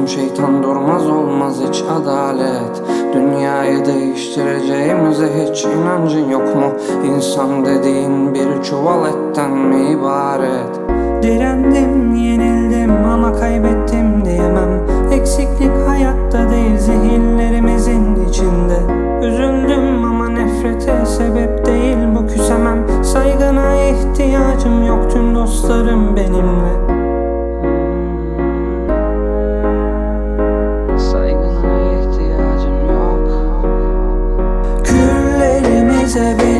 şeytan durmaz, olmaz hiç adalet. Dünyayı değiştireceğimize hiç inancın yok mu? İnsan dediğin bir çuval etten mi ibaret? Direndim, yenildim ama kaybettim diyemem. Eksiklik hayatta değil, zihinlerimizin içinde. Üzüldüm ama nefrete sebep değil, bu küsemem. Saygına ihtiyacım yok, tüm dostlarım benimle. Saygına ihtiyacım yok. Küllerimize bir